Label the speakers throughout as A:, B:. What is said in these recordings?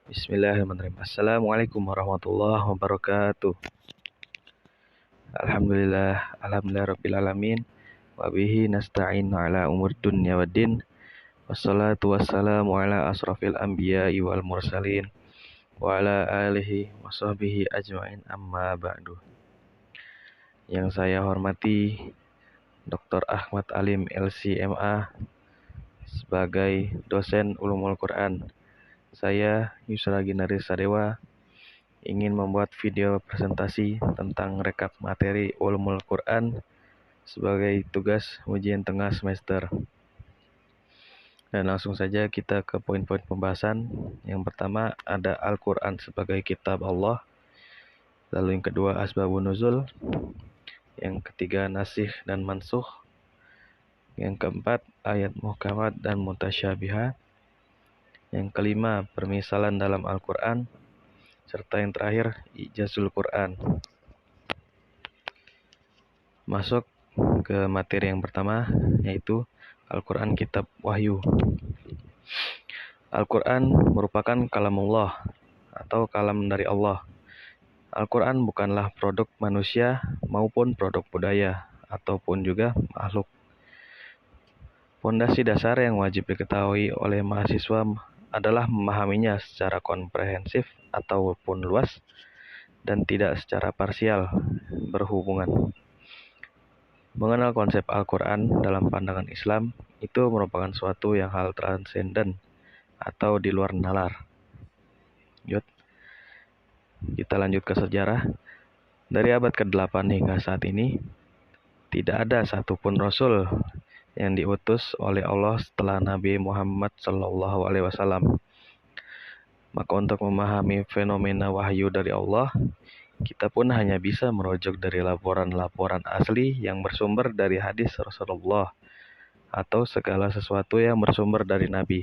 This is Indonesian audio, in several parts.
A: Bismillahirrahmanirrahim. Assalamualaikum warahmatullahi wabarakatuh. Alhamdulillah rabbil alamin. Wa bihi nasta'in ala umur dunya waddin. Wassalatu wassalamu ala asrafil anbiya'i wal mursalin wa ala alihi wa sahbihi ajma'in, amma ba'du. Yang saya hormati Dr. Ahmad Alim LCMA sebagai dosen Ulumul Quran. Saya Yusra Ginari Sadewa ingin membuat video presentasi tentang rekap materi Ulumul Quran sebagai tugas ujian tengah semester. Dan langsung saja kita ke poin-poin pembahasan. Yang pertama ada Al-Quran sebagai kitab Allah. Lalu yang kedua asbabun nuzul. Yang ketiga nasikh dan mansukh. Yang keempat ayat muhkamat dan mutasyabihat. Yang kelima permisalan dalam Al-Quran. Serta yang terakhir ijazul Quran. Masuk ke materi yang pertama, yaitu Al-Quran Kitab Wahyu. Al-Quran merupakan kalamullah atau kalam dari Allah. Al-Quran bukanlah produk manusia maupun produk budaya ataupun juga makhluk. Pondasi dasar yang wajib diketahui oleh mahasiswa adalah memahaminya secara komprehensif ataupun luas dan tidak secara parsial berhubungan. Mengenal konsep Al-Quran dalam pandangan Islam itu merupakan suatu yang hal transenden atau di luar nalar. Kita lanjut ke sejarah. Dari abad ke-8 hingga saat ini, tidak ada satupun Rasul yang diutus oleh Allah setelah Nabi Muhammad SAW. Maka untuk memahami fenomena wahyu dari Allah, kita pun hanya bisa merujuk dari laporan-laporan asli yang bersumber dari hadis Rasulullah atau segala sesuatu yang bersumber dari Nabi.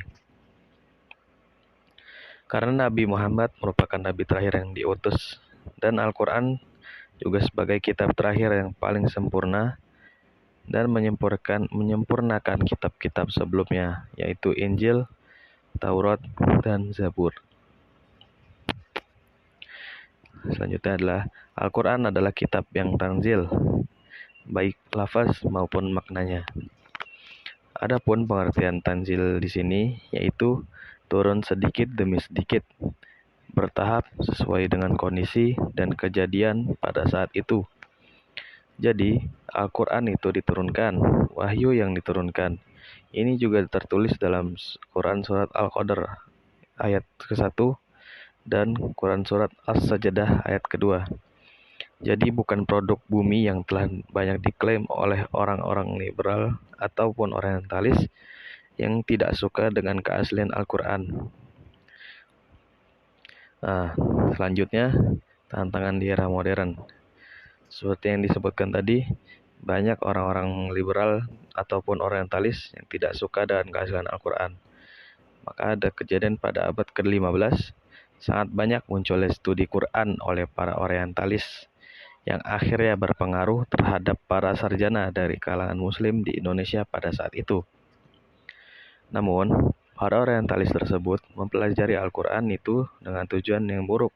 A: Karena Nabi Muhammad merupakan Nabi terakhir yang diutus dan Al-Quran juga sebagai kitab terakhir yang paling sempurna dan menyempurnakan kitab-kitab sebelumnya, yaitu Injil, Taurat, dan Zabur. Selanjutnya adalah Al-Quran adalah kitab yang tanzil, baik lafaz maupun maknanya. Adapun pengertian tanzil di sini yaitu turun sedikit demi sedikit, bertahap sesuai dengan kondisi dan kejadian pada saat itu. Jadi, Al-Quran itu diturunkan, wahyu yang diturunkan. Ini juga tertulis dalam Quran Surat Al-Qadr ayat ke-1 dan Quran Surat As-Sajdah ayat ke-2. Jadi bukan produk bumi yang telah banyak diklaim oleh orang-orang liberal ataupun orientalis yang tidak suka dengan keaslian Al-Quran. Selanjutnya, tantangan di era modern. Seperti yang disebutkan tadi, banyak orang-orang liberal ataupun orientalis yang tidak suka dengan keaslian Al-Quran. Maka ada kejadian pada abad ke-15, sangat banyak munculnya studi Quran oleh para orientalis yang akhirnya berpengaruh terhadap para sarjana dari kalangan muslim di Indonesia pada saat itu. Namun, para orientalis tersebut mempelajari Al-Quran itu dengan tujuan yang buruk,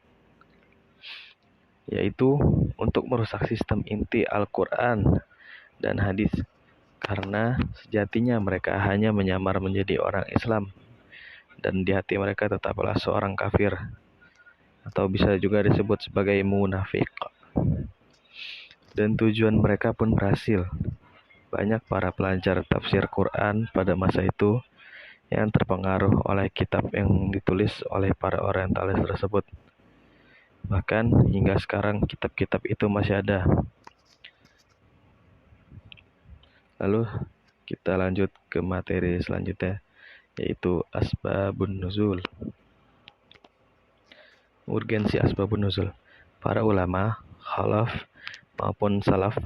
A: yaitu untuk merusak sistem inti Al-Quran dan hadis, karena sejatinya mereka hanya menyamar menjadi orang Islam dan di hati mereka tetaplah seorang kafir, atau bisa juga disebut sebagai munafik. Dan tujuan mereka pun berhasil. Banyak para pelajar tafsir Quran pada masa itu yang terpengaruh oleh kitab yang ditulis oleh para orientalis tersebut. Bahkan hingga sekarang kitab-kitab itu masih ada. Lalu kita lanjut ke materi selanjutnya, yaitu asbabun nuzul. Urgensi asbabun nuzul. Para ulama, khalaf maupun salaf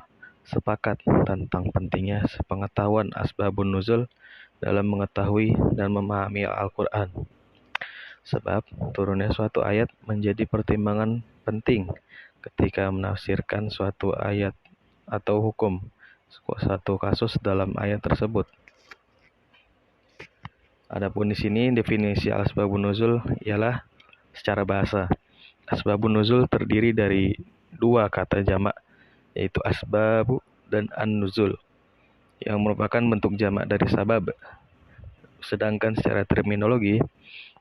A: sepakat tentang pentingnya sepengetahuan asbabun nuzul dalam mengetahui dan memahami Al-Quran. Sebab turunnya suatu ayat menjadi pertimbangan penting ketika menafsirkan suatu ayat atau hukum satu kasus dalam ayat tersebut. Adapun di sini definisi asbabun nuzul ialah secara bahasa. Asbabun nuzul terdiri dari dua kata jamak, yaitu asbabu dan an-nuzul, yang merupakan bentuk jamak dari sabab. Sedangkan secara terminologi,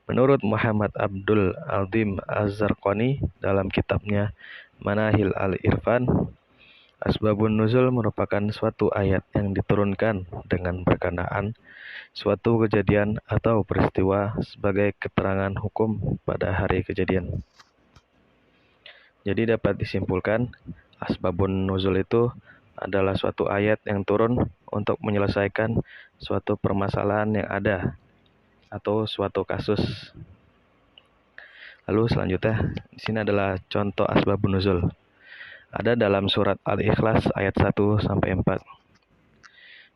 A: menurut Muhammad Abdul Azim Az-Zarqani dalam kitabnya Manahil Al-Irfan, asbabun nuzul merupakan suatu ayat yang diturunkan dengan berkenaan suatu kejadian atau peristiwa sebagai keterangan hukum pada hari kejadian. Jadi dapat disimpulkan, asbabun nuzul itu adalah suatu ayat yang turun untuk menyelesaikan suatu permasalahan yang ada atau suatu kasus. Lalu selanjutnya, di sini adalah contoh asbabun nuzul. Ada dalam surat Al-Ikhlas ayat 1 sampai 4.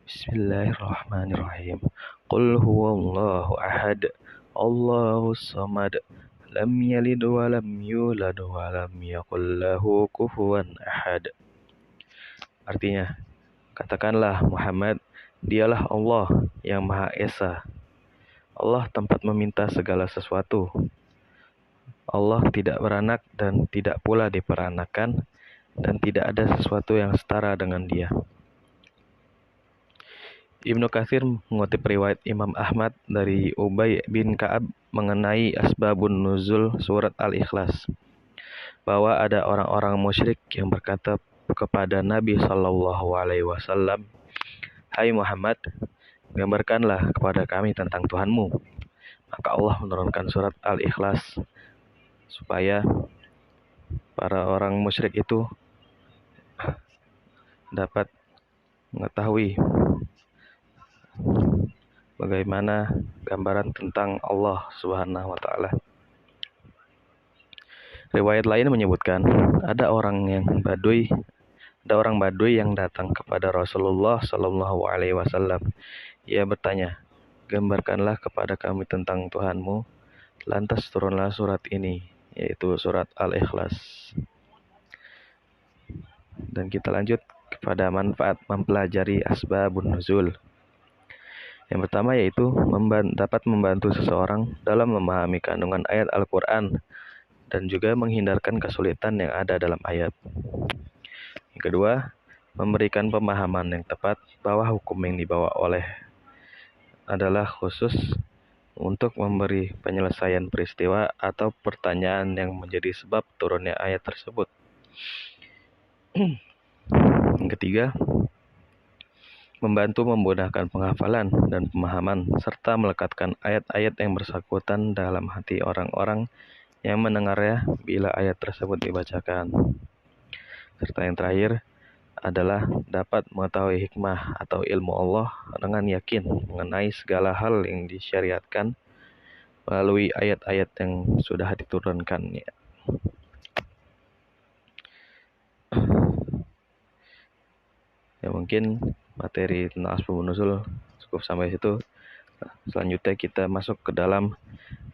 A: Bismillahirrahmanirrahim. Qul huwallahu ahad, Allahus samad, lam yalid wa lam yulad wa lam yakul lahu kufuwan ahad. Artinya, katakanlah Muhammad, dialah Allah yang Maha Esa. Allah tempat meminta segala sesuatu. Allah tidak beranak dan tidak pula diperanakan, dan tidak ada sesuatu yang setara dengan Dia. Ibnu Katsir mengutip riwayat Imam Ahmad dari Ubay bin Ka'ab mengenai asbabun nuzul surat Al-Ikhlas, bahwa ada orang-orang musyrik yang berkata kepada Nabi Shallallahu Alaihi Wasallam, "Hai Muhammad, gambarkanlah kepada kami tentang Tuhanmu." Maka Allah menurunkan surat Al-Ikhlas supaya para orang musyrik itu dapat mengetahui bagaimana gambaran tentang Allah Subhanahu wa taala. Riwayat lain menyebutkan ada orang Baduy yang datang kepada Rasulullah Shallallahu alaihi wasallam. Ia bertanya, "Gambarkanlah kepada kami tentang Tuhanmu." Lantas turunlah surat ini, yaitu surat Al-Ikhlas. Dan kita lanjut kepada manfaat mempelajari asbabun nuzul. Yang pertama yaitu dapat membantu seseorang dalam memahami kandungan ayat Al-Quran dan juga menghindarkan kesulitan yang ada dalam ayat. Yang kedua, memberikan pemahaman yang tepat bahwa hukum yang dibawa oleh adalah khusus untuk memberi penyelesaian peristiwa atau pertanyaan yang menjadi sebab turunnya ayat tersebut. Yang ketiga, membantu memudahkan penghafalan dan pemahaman serta melekatkan ayat-ayat yang bersangkutan dalam hati orang-orang yang mendengarnya bila ayat tersebut dibacakan. Serta yang terakhir adalah dapat mengetahui hikmah atau ilmu Allah dengan yakin mengenai segala hal yang disyariatkan melalui ayat-ayat yang sudah diturunkannya. Ya mungkin materi tentang asbabun nuzul cukup sampai situ. Selanjutnya kita masuk ke dalam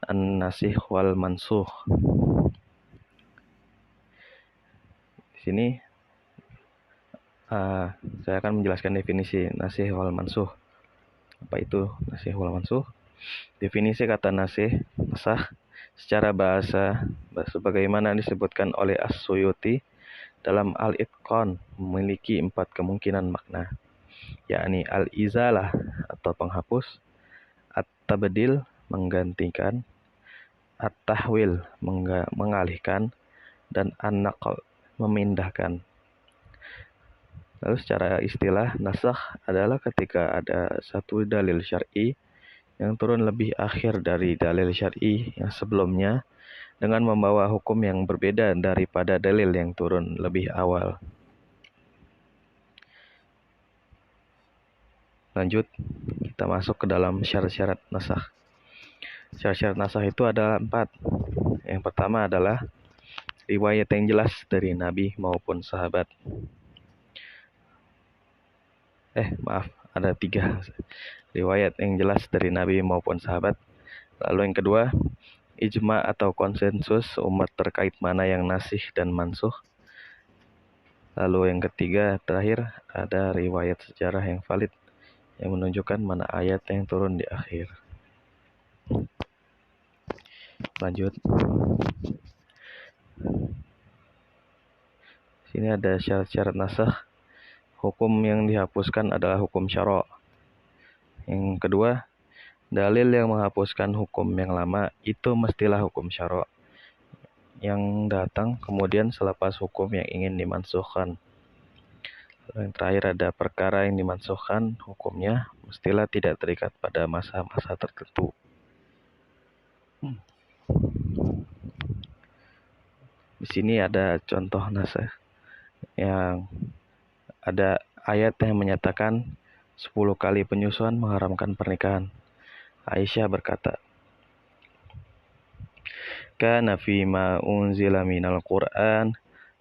A: an-nasikh wal mansukh. Di sini saya akan menjelaskan definisi nasikh wal mansukh. Apa itu nasikh wal mansukh? Definisi kata nasikh, nasakh secara bahasa sebagaimana disebutkan oleh As-Suyuti dalam Al-Itqan memiliki 4 kemungkinan makna, yakni al-izalah atau penghapus, at-tabdil menggantikan, at-tahwil mengalihkan, dan an-naql memindahkan. Lalu secara istilah, nasakh adalah ketika ada satu dalil syar'i yang turun lebih akhir dari dalil syar'i yang sebelumnya dengan membawa hukum yang berbeda daripada dalil yang turun lebih awal. Lanjut, kita masuk ke dalam syarat-syarat nasakh. Syarat-syarat nasakh itu ada 4. Yang pertama adalah riwayat yang jelas dari Nabi maupun sahabat. Ada 3 riwayat yang jelas dari Nabi maupun sahabat. Lalu yang kedua, ijma atau konsensus umat terkait mana yang nasikh dan mansukh. Lalu yang ketiga, terakhir, ada riwayat sejarah yang valid yang menunjukkan mana ayat yang turun di akhir. Lanjut. Sini ada syarat-syarat nasakh. Hukum yang dihapuskan adalah hukum syara'. Yang kedua, dalil yang menghapuskan hukum yang lama itu mestilah hukum syara' yang datang kemudian selepas hukum yang ingin dimansuhkan. Yang terakhir ada perkara yang dimansuhkan hukumnya mestilah tidak terikat pada masa-masa tertentu. Di sini ada contoh nasakh yang ada ayat yang menyatakan 10 kali penyusuan mengharamkan pernikahan. Aisyah berkata, kana fi ma unzila minal Qur'an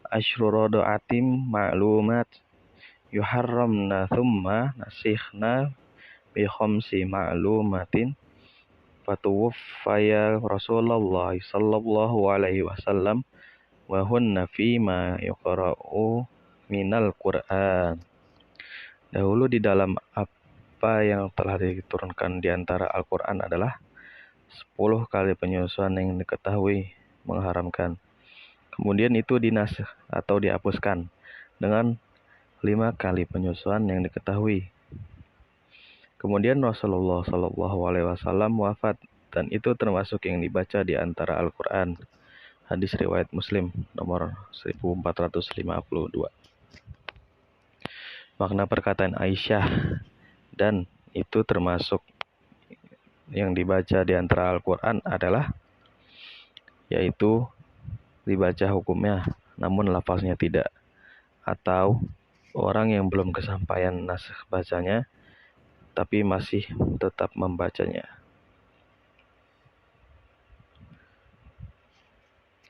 A: asyru rada'atim ma'lumat yuharramna thumma nasikhna bi khamsi ma'lumatin fatuwaffaya Rasulullah sallallahu alaihi wasallam wa hunna fi ma yuqra'u minal Qur'an. Dahulu di dalam apa yang telah diturunkan di antara Al-Qur'an adalah 10 kali penyusuan yang diketahui mengharamkan. Kemudian itu dinasakh atau dihapuskan dengan 5 kali penyusuan yang diketahui. Kemudian Rasulullah Shallallahu Alaihi Wasallam wafat dan itu termasuk yang dibaca di antara Al-Quran. Hadis riwayat Muslim nomor 1452. Makna perkataan Aisyah dan itu termasuk yang dibaca di antara Al-Quran adalah yaitu dibaca hukumnya namun lafaznya tidak, atau orang yang belum kesampaian nasakh bacanya tapi masih tetap membacanya.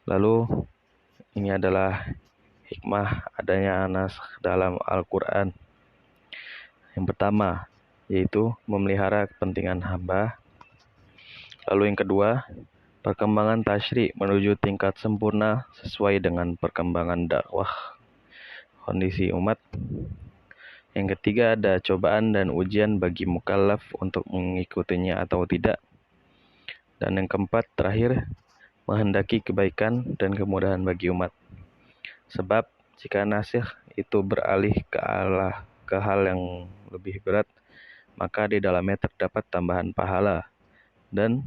A: Lalu ini adalah hikmah adanya nasakh dalam Al-Quran. Yang pertama yaitu memelihara kepentingan hamba. Lalu yang kedua, perkembangan tasyri' menuju tingkat sempurna sesuai dengan perkembangan dakwah kondisi umat. Yang ketiga, ada cobaan dan ujian bagi mukallaf untuk mengikutinya atau tidak. Dan yang keempat, terakhir, menghendaki kebaikan dan kemudahan bagi umat. Sebab jika nasikh itu beralih ke hal yang lebih berat, maka di dalamnya terdapat tambahan pahala. Dan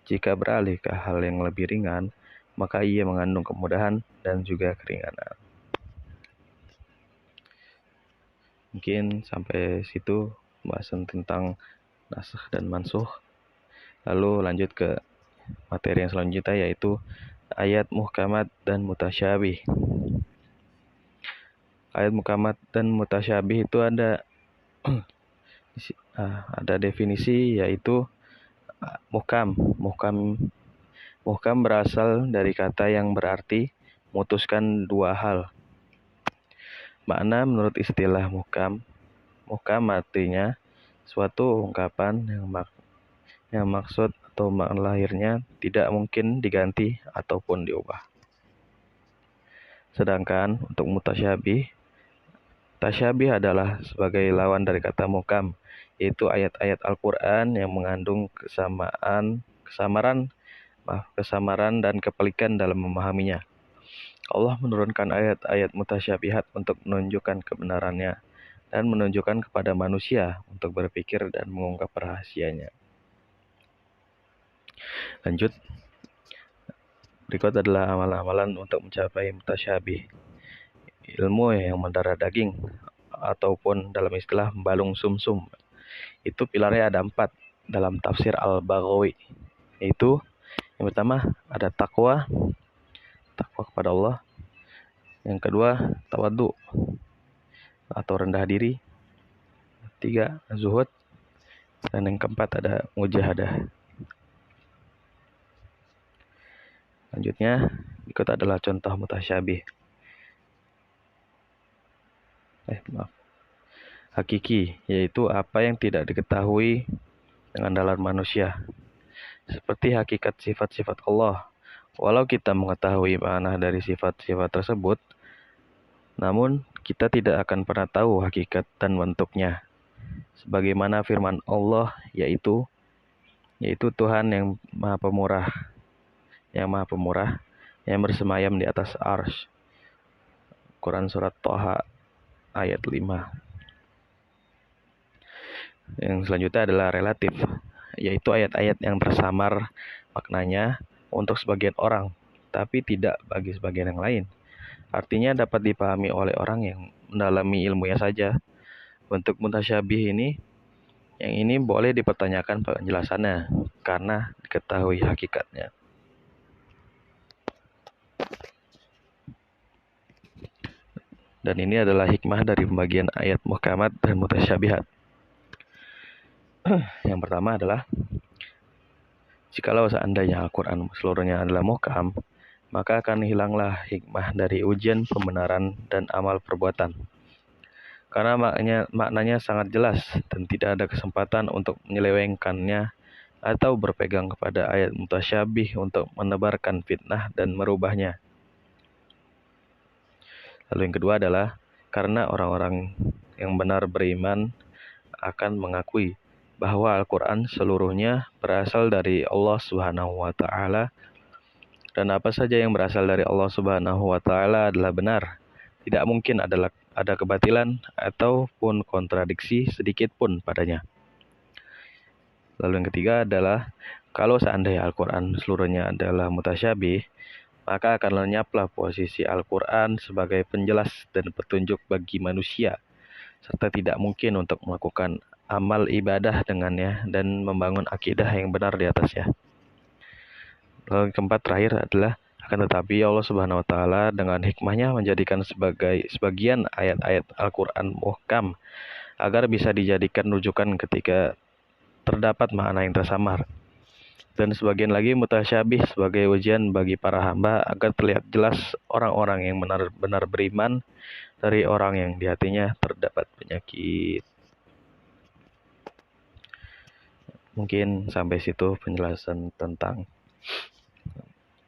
A: jika beralih ke hal yang lebih ringan, maka ia mengandung kemudahan dan juga keringanan. Mungkin sampai situ pembahasan tentang nasakh dan mansukh. Lalu lanjut ke materi yang selanjutnya yaitu ayat muhkamat dan mutasyabih. Ayat muhkamat dan mutasyabih itu ada definisi yaitu muhkam berasal dari kata yang berarti memutuskan dua hal. Makna menurut istilah muhkam artinya suatu ungkapan yang maksud atau makna lahirnya tidak mungkin diganti ataupun diubah. Sedangkan untuk tasyabih adalah sebagai lawan dari kata muhkam, yaitu ayat-ayat Al-Quran yang mengandung kesamaran dan kepelikan dalam memahaminya. Allah menurunkan ayat-ayat mutasyabihat untuk menunjukkan kebenarannya dan menunjukkan kepada manusia untuk berpikir dan mengungkap rahasianya. Lanjut. Berikut adalah amalan-amalan untuk mencapai mutasyabih. Ilmu yang mendarah daging ataupun dalam istilah balung sumsum. Itu pilarnya ada 4 dalam tafsir Al-Baghawi. Yaitu yang pertama ada takwa kepada Allah. Yang kedua tawadhu atau rendah diri. 3 zuhud. Dan yang keempat ada mujahadah. Selanjutnya ikut adalah contoh mutasyabih. Hakiki, yaitu apa yang tidak diketahui dengan nalar manusia. Seperti hakikat sifat-sifat Allah. Walau kita mengetahui makna dari sifat-sifat tersebut, namun kita tidak akan pernah tahu hakikat dan bentuknya. Sebagaimana firman Allah yaitu Tuhan yang Maha Pemurah, yang Maha Pemurah, yang bersemayam di atas arsy. Quran Surat Toha ayat 5. Yang selanjutnya adalah relatif, yaitu ayat-ayat yang tersamar maknanya untuk sebagian orang, tapi tidak bagi sebagian yang lain. Artinya dapat dipahami oleh orang yang mendalami ilmunya saja. Bentuk mutasyabih yang ini boleh dipertanyakan penjelasannya, karena diketahui hakikatnya. Dan ini adalah hikmah dari pembagian ayat muhkamat dan mutasyabihat. Yang pertama adalah, jikalau seandainya Al-Quran seluruhnya adalah muhkam, maka akan hilanglah hikmah dari ujian pembenaran dan amal perbuatan. Karena maknanya sangat jelas dan tidak ada kesempatan untuk menyelewengkannya atau berpegang kepada ayat mutasyabih untuk menebarkan fitnah dan merubahnya. Lalu yang kedua adalah, karena orang-orang yang benar beriman akan mengakui bahwa Al-Quran seluruhnya berasal dari Allah Subhanahu wa Ta'ala, dan apa saja yang berasal dari Allah Subhanahu wa Ta'ala adalah benar. Tidak mungkin ada kebatilan ataupun kontradiksi sedikit pun padanya. Lalu yang ketiga adalah, kalau seandainya Al-Quran seluruhnya adalah mutasyabih, maka akan lenyaplah posisi Al-Quran sebagai penjelas dan petunjuk bagi manusia, serta tidak mungkin untuk melakukan amal ibadah dengannya dan membangun akidah yang benar di atasnya. Lalu yang keempat terakhir adalah, akan tetapi Allah Subhanahu wa Ta'ala dengan hikmahnya menjadikan sebagian ayat-ayat Al-Quran muhkam agar bisa dijadikan rujukan ketika terdapat makna yang tersamar, dan sebagian lagi mutasyabih sebagai ujian bagi para hamba agar terlihat jelas orang-orang yang benar-benar beriman dari orang yang di hatinya terdapat penyakit. Mungkin sampai situ penjelasan tentang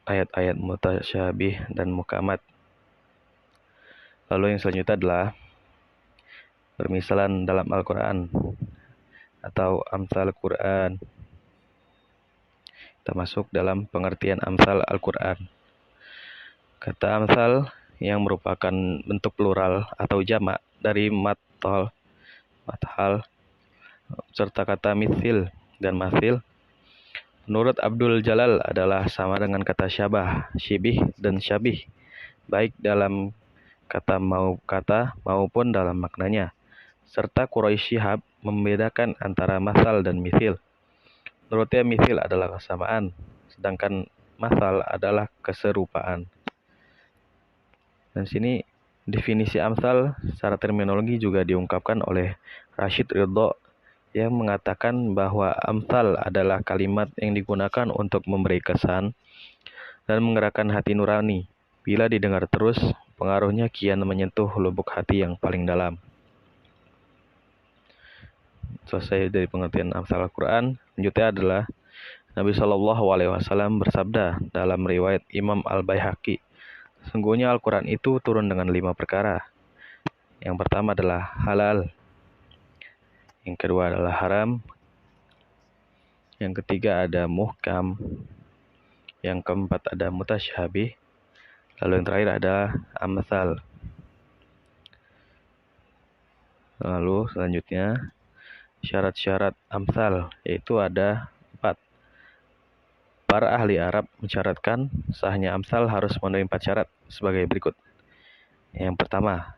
A: ayat-ayat mutasyabih dan muhkamat. Lalu yang selanjutnya adalah permisalan dalam Al-Quran atau amsal Quran. Kita masuk dalam pengertian amsal Al-Quran. Kata amsal yang merupakan bentuk plural atau jamak dari mathal, serta kata mithil dan mathil, menurut Abdul Jalal adalah sama dengan kata syabah, syibih, dan syabih, baik dalam kata maupun dalam maknanya. Serta Quraisy Shihab membedakan antara mathal dan mithil. Menurutnya mithil adalah kesamaan, sedangkan mathal adalah keserupaan. Dan sini definisi amsal secara terminologi juga diungkapkan oleh Rashid Ridho, yang mengatakan bahwa amsal adalah kalimat yang digunakan untuk memberi kesan dan menggerakkan hati nurani. Bila didengar terus, pengaruhnya kian menyentuh lubuk hati yang paling dalam. Selesai dari pengertian amsal Al-Quran, selanjutnya adalah Nabi Shallallahu Alaihi Wasallam bersabda dalam riwayat Imam Al-Baihaqi, sesungguhnya Al-Quran itu turun dengan 5 perkara. Yang pertama adalah halal, yang kedua adalah haram, yang ketiga ada muhkam, yang keempat ada mutasyabih, lalu yang terakhir ada amsal. Lalu selanjutnya syarat-syarat amsal, yaitu ada 4. Para ahli Arab mensyaratkan sahnya amsal harus memenuhi 4 syarat sebagai berikut. Yang pertama,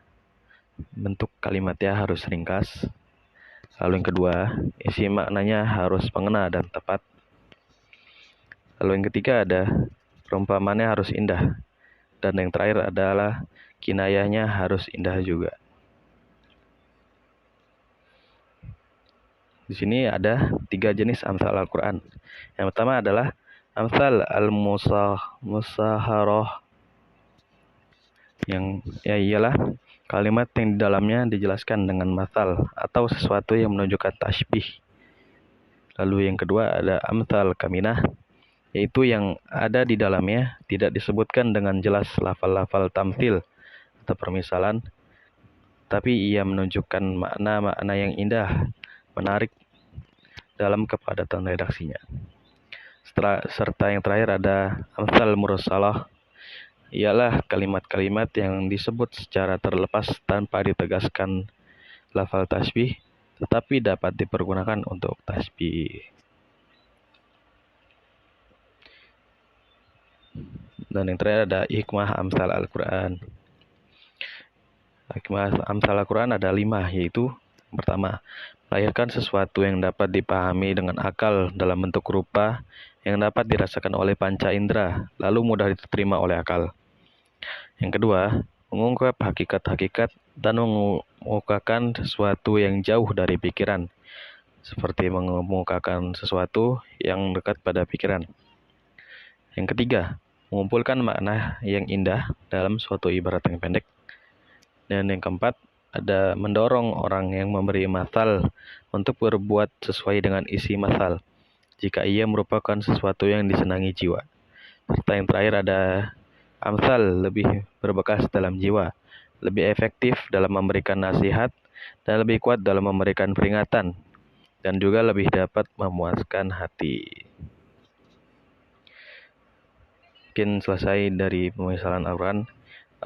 A: bentuk kalimatnya harus ringkas. Lalu yang kedua, isi maknanya harus mengena dan tepat. Lalu yang ketiga ada perumpamannya harus indah. Dan yang terakhir adalah kinayahnya harus indah juga. Di sini ada 3 jenis amsal Al-Quran. Yang pertama adalah amsal al-musaharah, yang ialah kalimat yang di dalamnya dijelaskan dengan mathal atau sesuatu yang menunjukkan tasbih. Lalu yang kedua ada amsal kaminah, yaitu yang ada di dalamnya tidak disebutkan dengan jelas lafal-lafal tamthil atau permisalan, tapi ia menunjukkan makna-makna yang indah, menarik dalam kepadatan redaksinya. serta yang terakhir ada amsal mursalah, ialah kalimat-kalimat yang disebut secara terlepas tanpa ditegaskan lafal tasbih, tetapi dapat dipergunakan untuk tasbih. Dan yang terakhir ada hikmah amsal Al-Quran. Hikmah amsal Al-Quran ada 5, yaitu pertama, melahirkan sesuatu yang dapat dipahami dengan akal dalam bentuk rupa yang dapat dirasakan oleh panca indera, lalu mudah diterima oleh akal. Yang kedua, mengungkap hakikat-hakikat dan mengemukakan sesuatu yang jauh dari pikiran, seperti mengemukakan sesuatu yang dekat pada pikiran. Yang ketiga, mengumpulkan makna yang indah dalam suatu ibarat yang pendek. Dan yang keempat, ada mendorong orang yang memberi masal untuk berbuat sesuai dengan isi masal, jika ia merupakan sesuatu yang disenangi jiwa. Serta yang terakhir ada amsal lebih berbekas dalam jiwa, lebih efektif dalam memberikan nasihat, dan lebih kuat dalam memberikan peringatan, dan juga lebih dapat memuaskan hati. Mungkin selesai dari pemisalan Al-Quran.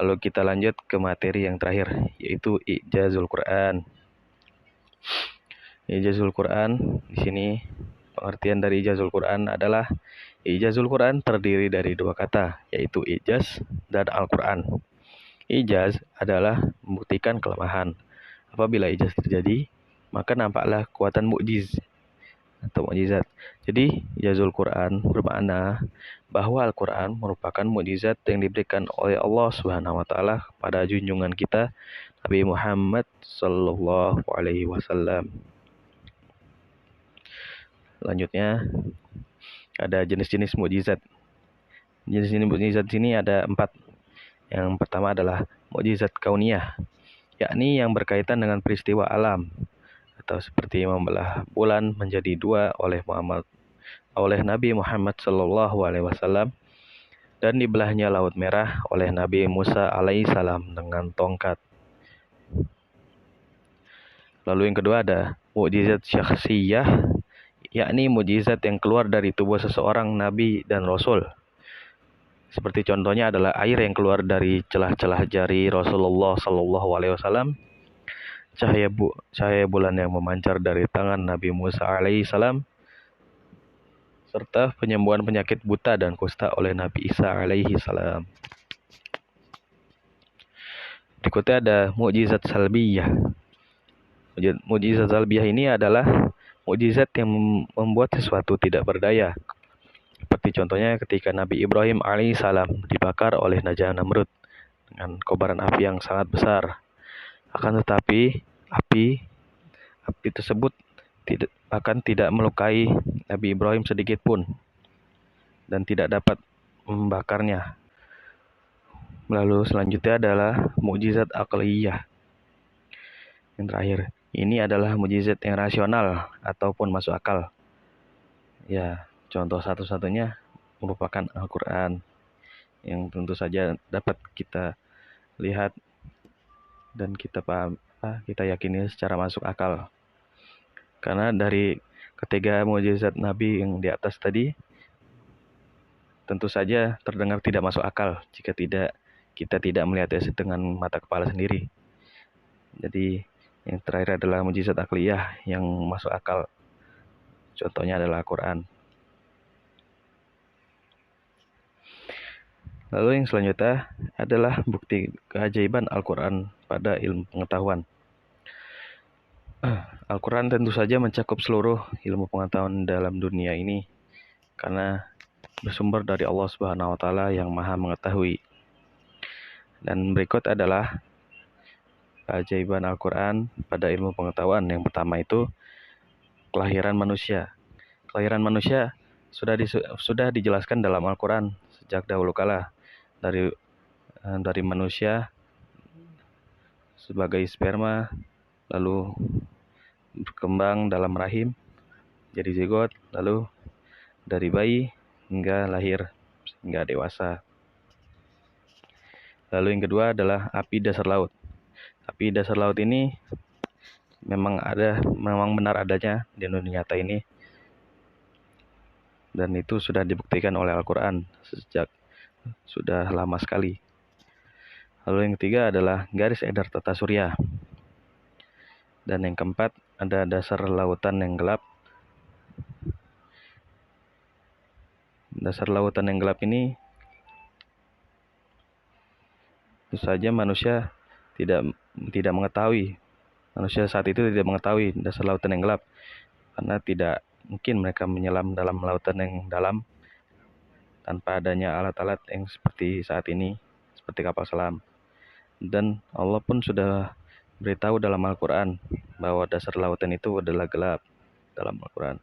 A: Lalu kita lanjut ke materi yang terakhir, yaitu Ijazul Quran. Ijazul Quran, di sini pengertian dari Ijazul Quran adalah Ijazul Quran terdiri dari 2 kata, yaitu ijaz dan Al-Quran. Ijaz adalah membuktikan kelemahan. Apabila ijaz terjadi, maka nampaklah kekuatan mukjiz atau mukjizat. Jadi, Ijazul Quran bermakna bahwa Al-Quran merupakan mukjizat yang diberikan oleh Allah Subhanahu wa taala kepada junjungan kita Nabi Muhammad sallallahu alaihi wasallam. Selanjutnya ada jenis-jenis mukjizat. Jenis-jenis mukjizat sini ada 4. Yang pertama adalah mukjizat kauniyah, yakni yang berkaitan dengan peristiwa alam, atau seperti membelah bulan menjadi 2 oleh Nabi Muhammad sallallahu alaihi wasallam, dan dibelahnya Laut Merah oleh Nabi Musa alaihissalam dengan tongkat. Lalu yang kedua ada mukjizat syakhsiyah, yakni mukjizat yang keluar dari tubuh seseorang nabi dan rasul. Seperti contohnya adalah air yang keluar dari celah-celah jari Rasulullah sallallahu alaihi wasallam, cahaya bulan yang memancar dari tangan Nabi Musa alaihissalam, serta penyembuhan penyakit buta dan kusta oleh Nabi Isa alaihissalam. Berikutnya ada mukjizat salbiyah. Mukjizat salbiyah ini adalah mukjizat yang membuat sesuatu tidak berdaya. Seperti contohnya ketika Nabi Ibrahim alaihissalam dibakar oleh Raja Namrud dengan kobaran api yang sangat besar. Akan tetapi api tersebut tidak melukai Nabi Ibrahim sedikit pun dan tidak dapat membakarnya. Lalu selanjutnya adalah mukjizat aqliyah. Yang terakhir, ini adalah mukjizat yang rasional ataupun masuk akal. Ya, contoh satu-satunya merupakan Al-Quran, yang tentu saja dapat kita lihat dan kita yakini secara masuk akal. Karena dari ketiga mukjizat Nabi yang di atas tadi, tentu saja terdengar tidak masuk akal jika kita tidak melihatnya dengan mata kepala sendiri. Jadi yang terakhir adalah mukjizat akliyah yang masuk akal. Contohnya adalah Al-Quran. Lalu yang selanjutnya adalah bukti keajaiban Al-Quran pada ilmu pengetahuan. Al-Quran tentu saja mencakup seluruh ilmu pengetahuan dalam dunia ini karena bersumber dari Allah Subhanahu wa taala yang Maha mengetahui. Dan berikut adalah keajaiban Al-Quran pada ilmu pengetahuan. Yang pertama itu kelahiran manusia. Kelahiran manusia sudah dijelaskan dalam Al-Quran sejak dahulu kala, dari manusia sebagai sperma, lalu berkembang dalam rahim jadi zigot, lalu dari bayi hingga lahir hingga dewasa. Lalu yang kedua adalah api dasar laut. Api dasar laut ini memang benar adanya di dunia nyata ini. dan itu sudah dibuktikan oleh Al-Quran sejak sudah lama sekali. Lalu yang ketiga adalah garis edar tata surya. Dan yang keempat ada dasar lautan yang gelap. Dasar lautan yang gelap ini tentu saja manusia tidak mengetahui. Manusia saat itu tidak mengetahui dasar lautan yang gelap karena tidak mungkin mereka menyelam dalam lautan yang dalam tanpa adanya alat-alat yang seperti saat ini, seperti kapal selam. Dan Allah pun sudah beritahu dalam Al-Quran bahwa dasar lautan itu adalah gelap dalam Al-Quran.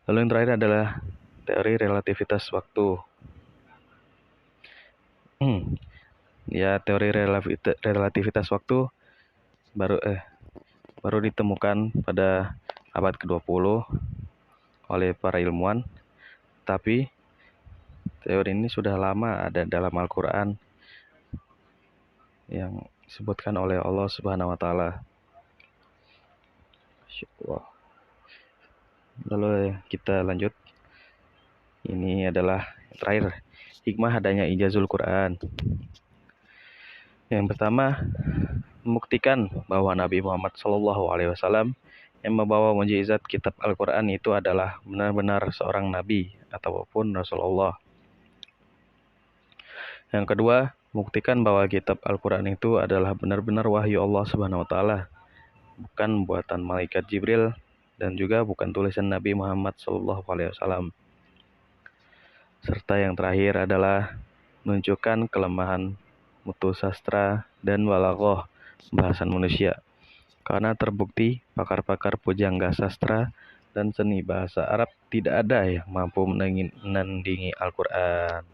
A: Lalu yang terakhir adalah teori relativitas waktu. Ya, teori relativitas waktu baru ditemukan pada abad ke-20 oleh para ilmuwan, tapi teori ini sudah lama ada dalam Al-Quran yang disebutkan oleh Allah Subhanahu wa taala. Insyaallah. Lalu kita lanjut. Ini adalah yang terakhir, hikmah adanya ijazul Quran. Yang pertama, membuktikan bahwa Nabi Muhammad SAW yang membawa mukjizat kitab Al-Quran itu adalah benar-benar seorang nabi ataupun Rasulullah. Yang kedua, membuktikan bahwa kitab Al-Quran itu adalah benar-benar wahyu Allah Subhanahu wa taala, bukan buatan malaikat Jibril dan juga bukan tulisan Nabi Muhammad SAW. Serta yang terakhir adalah menunjukkan kelemahan mutu sastra dan balaghah bahasan manusia. Karena terbukti pakar-pakar pujangga sastra dan seni bahasa Arab tidak ada yang mampu menandingi Al-Quran.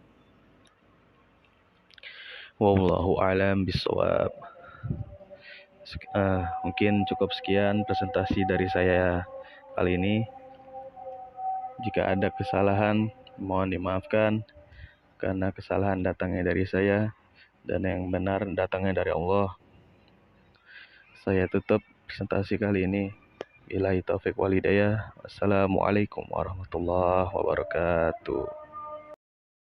A: Wallahu a'lam bishawab. Mungkin cukup sekian presentasi dari saya kali ini. Jika ada kesalahan, mohon dimaafkan karena kesalahan datangnya dari saya dan yang benar datangnya dari Allah. Saya tutup presentasi kali ini. Billahi taufik wal hidayah. Wassalamualaikum warahmatullahi wabarakatuh.